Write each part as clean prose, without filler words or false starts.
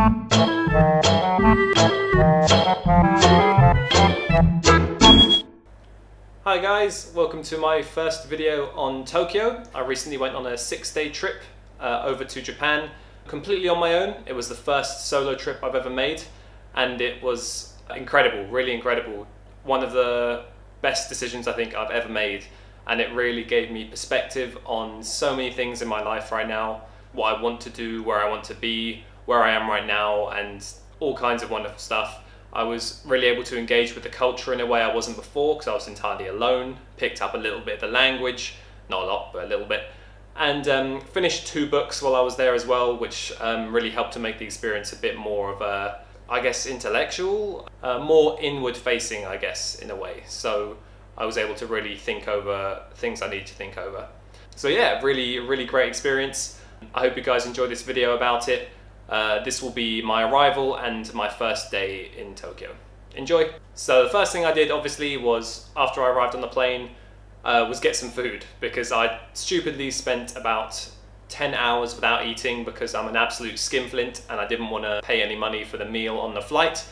Hi guys, welcome to my first video on Tokyo. I recently went on a 6-day trip over to Japan completely on my own. It was the first solo trip I've ever made and it was incredible, really incredible. One of the best decisions I think I've ever made, and it really gave me perspective on so many things in my life right now, what I want to do, where I want to be, where I am right now, and all kinds of wonderful stuff. I was really able to engage with the culture in a way I wasn't before because I was entirely alone, picked up a little bit of the language, not a lot, but a little bit, and finished 2 books while I was there as well, which really helped to make the experience a bit more of a, I guess, intellectual, more inward facing, I guess, in a way. So I was able to really think over things I need to think over. So yeah, really great experience. I hope you guys enjoy this video about it. This will be my arrival and my first day in Tokyo. Enjoy! So the first thing I did obviously was, after I arrived on the plane, was get some food, because I stupidly spent about 10 hours without eating because I'm an absolute skinflint and I didn't want to pay any money for the meal on the flight,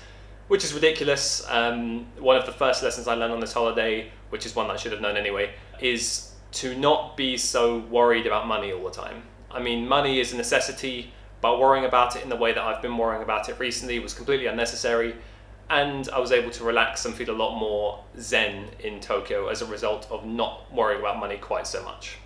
which is ridiculous. One of the first lessons I learned on this holiday, which is one that I should have known anyway, is to not be so worried about money all the time. I mean, money is a necessity, but worrying about it in the way that I've been worrying about it recently was completely unnecessary, and I was able to relax and feel a lot more zen in Tokyo as a result of not worrying about money quite so much.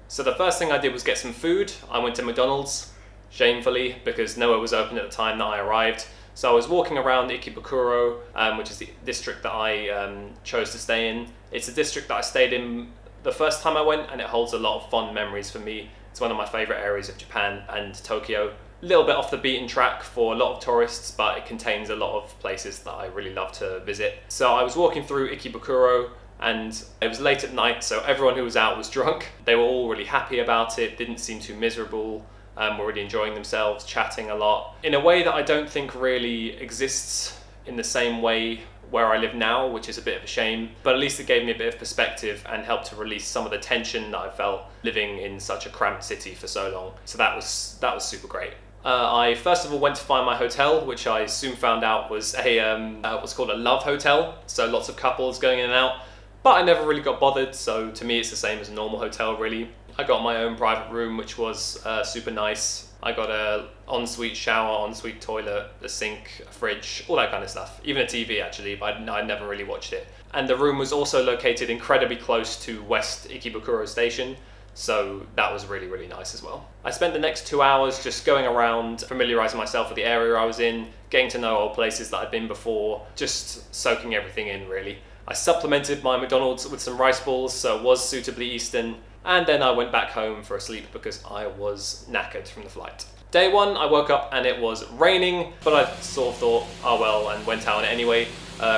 So the first thing I did was get some food. I went to McDonald's, shamefully, because nowhere was open at the time that I arrived. So I was walking around Ikebukuro, which is the district that I chose to stay in. It's a district that I stayed in the first time I went, and it holds a lot of fond memories for me. It's one of my favorite areas of Japan and Tokyo. A little bit off the beaten track for a lot of tourists, but it contains a lot of places that I really love to visit. So I was walking through Ikebukuro and it was late at night, so everyone who was out was drunk. They were all really happy about it, didn't seem too miserable, were really enjoying themselves, chatting a lot, in a way that I don't think really exists in the same way where I live now, which is a bit of a shame, but at least it gave me a bit of perspective and helped to release some of the tension that I felt living in such a cramped city for so long. So that was super great. I first of all went to find my hotel, which I soon found out was what's called a love hotel, so lots of couples going in and out, but I never really got bothered, so to me it's the same as a normal hotel really. I got my own private room, which was super nice. I got a ensuite shower, ensuite toilet, a sink, a fridge, all that kind of stuff. Even a TV actually, but I never really watched it. And the room was also located incredibly close to West Ikebukuro Station, so that was really nice as well. I spent the next 2 hours just going around, familiarizing myself with the area I was in, getting to know old places that I'd been before, just soaking everything in really. I supplemented my McDonald's with some rice balls, so it was suitably Eastern, and then I went back home for a sleep because I was knackered from the flight. Day 1, I woke up and it was raining, but I sort of thought, oh well, and went out on it anyway.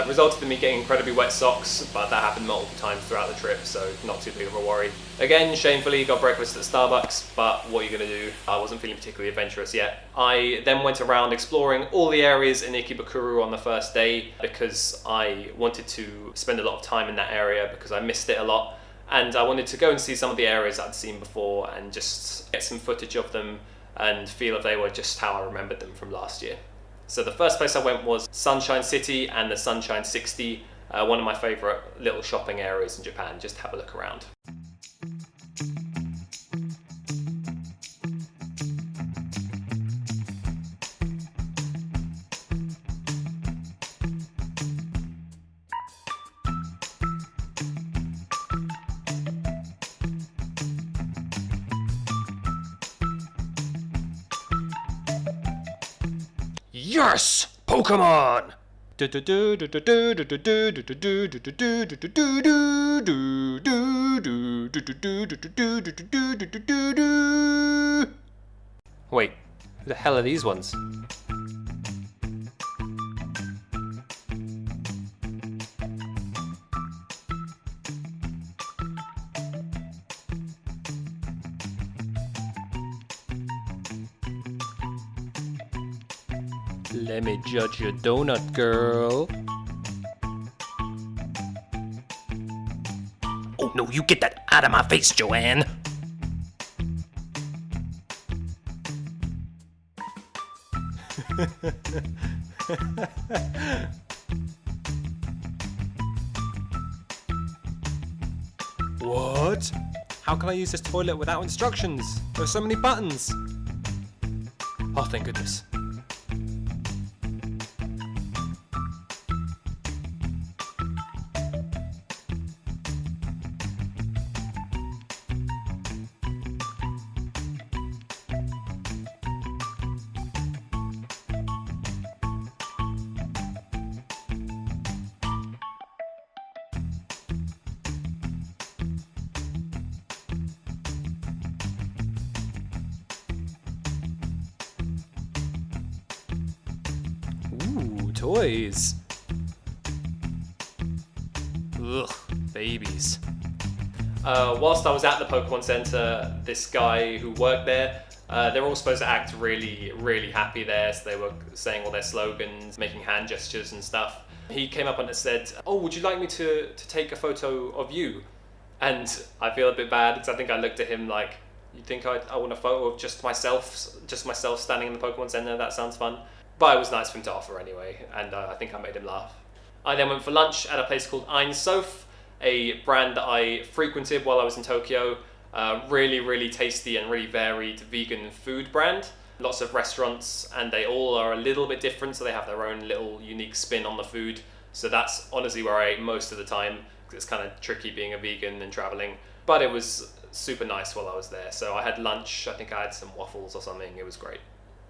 Resulted in me getting incredibly wet socks, but that happened multiple times throughout the trip, so not too big of a worry. Again, shamefully, got breakfast at Starbucks, but what are you gonna do? I wasn't feeling particularly adventurous yet. I then went around exploring all the areas in Ikebukuro on the first day because I wanted to spend a lot of time in that area because I missed it a lot. And I wanted to go and see some of the areas I'd seen before and just get some footage of them and feel if they were just how I remembered them from last year. So the first place I went was Sunshine City and the Sunshine 60, one of my favorite little shopping areas in Japan, just to have a look around. Yes! Pokemon! Wait, who the hell are these ones? Let me judge your donut, girl. Oh no, you get that out of my face, Joanne! What? How can I use this toilet without instructions? There are so many buttons. Oh, thank goodness. Ooh, toys. Ugh, babies. Whilst I was at the Pokemon Center, this guy who worked there, they were all supposed to act really, really happy there. So they were saying all their slogans, making hand gestures and stuff. He came up and said, "Oh, would you like me to take a photo of you?" And I feel a bit bad because I think I looked at him like, "You think I want a photo of just myself standing in the Pokemon Center? That sounds fun." But it was nice for him to offer anyway, and I think I made him laugh. I then went for lunch at a place called Ein Sof, a brand that I frequented while I was in Tokyo. Really, really tasty and really varied vegan food brand. Lots of restaurants, and they all are a little bit different, so they have their own little unique spin on the food. So that's honestly where I ate most of the time, because it's kind of tricky being a vegan and traveling. But it was super nice while I was there. So I had lunch, I think I had some waffles or something, it was great.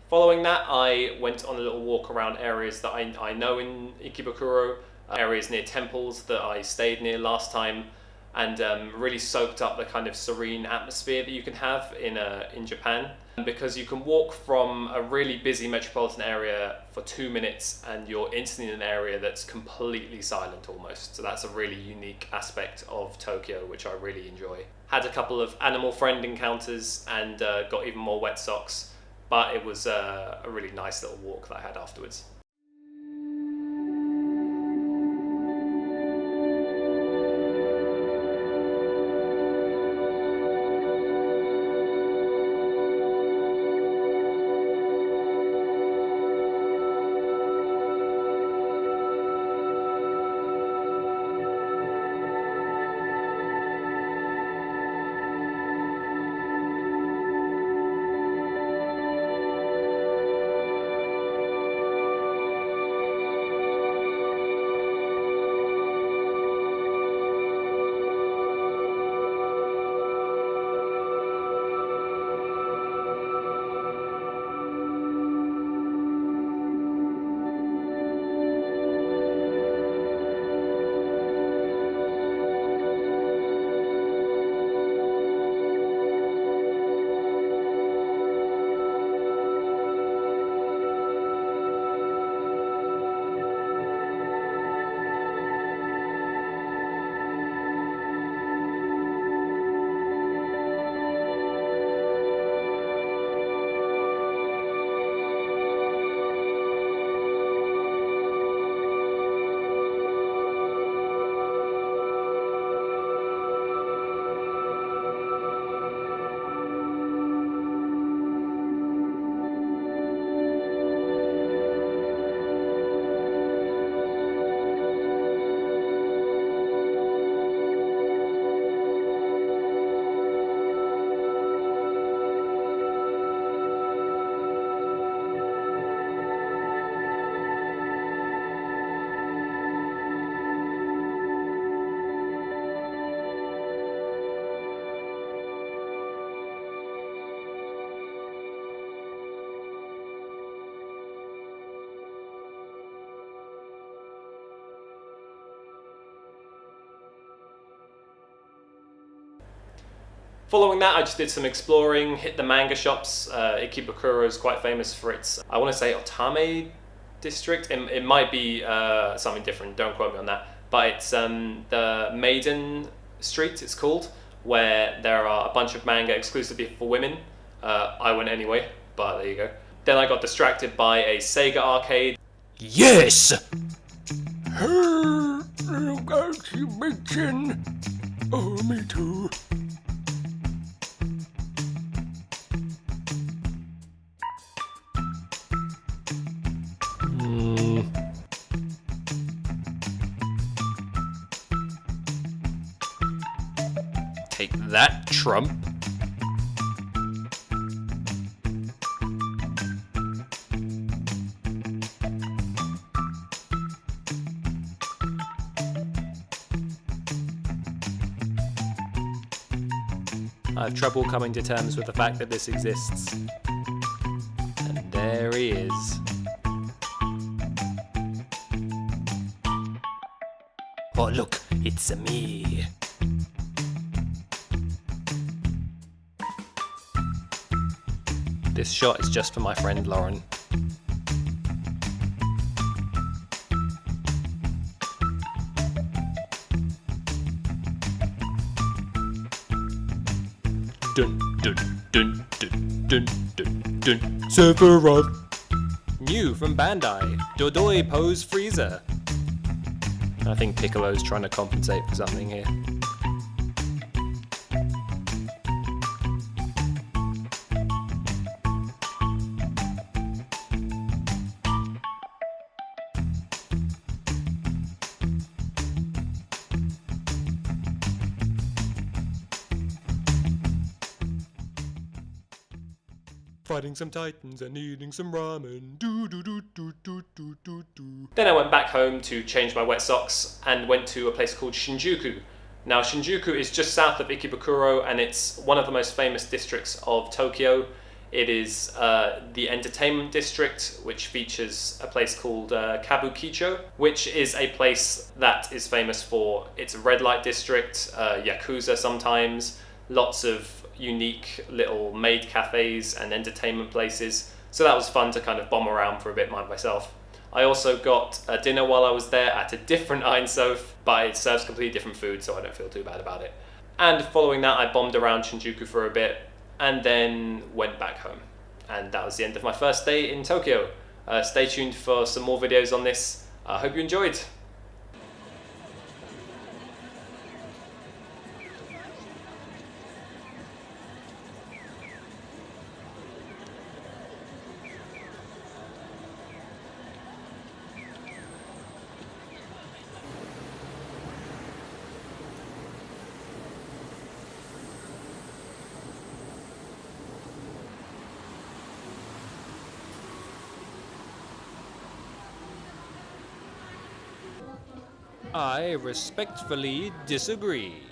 Following that, I went on a little walk around areas that I know in Ikebukuro, areas near temples that I stayed near last time, and really soaked up the kind of serene atmosphere that you can have in Japan. Because you can walk from a really busy metropolitan area for 2 minutes and you're instantly in an area that's completely silent almost. So that's a really unique aspect of Tokyo, which I really enjoy. Had a couple of animal friend encounters and got even more wet socks. But it was a really nice little walk that I had afterwards. Following that, I just did some exploring, hit the manga shops. Ikebukuro is quite famous for its, I want to say, Otame district. It might be something different, don't quote me on that. But it's the Maiden Street, it's called, where there are a bunch of manga exclusively for women. I went anyway, but there you go. Then I got distracted by a Sega arcade. Yes! Hey, you guys see bitchin'? Oh, me too. Take that, Trump. I have trouble coming to terms with the fact that this exists. And there he is. Oh, look, it's me. This shot is just for my friend Lauren. Dun, dun, dun, dun, dun, dun, dun. Sephiroth. New from Bandai, Dodoi Pose Freezer. I think Piccolo's trying to compensate for something here. Fighting some titans and eating some ramen. Do do do do do do do do. Then I went back home to change my wet socks and went to a place called Shinjuku. Now Shinjuku is just south of Ikebukuro and it's one of the most famous districts of Tokyo. It is the entertainment district, which features a place called Kabukicho, which is a place that is famous for its red light district, Yakuza sometimes, lots of unique little maid cafes and entertainment places. So that was fun to kind of bomb around for a bit myself. I also got a dinner while I was there at a different Ein Sof, but it serves completely different food, so I don't feel too bad about it. And following that, I bombed around Shinjuku for a bit and then went back home. And that was the end of my first day in Tokyo. Stay tuned for some more videos on this. I hope you enjoyed. I respectfully disagree.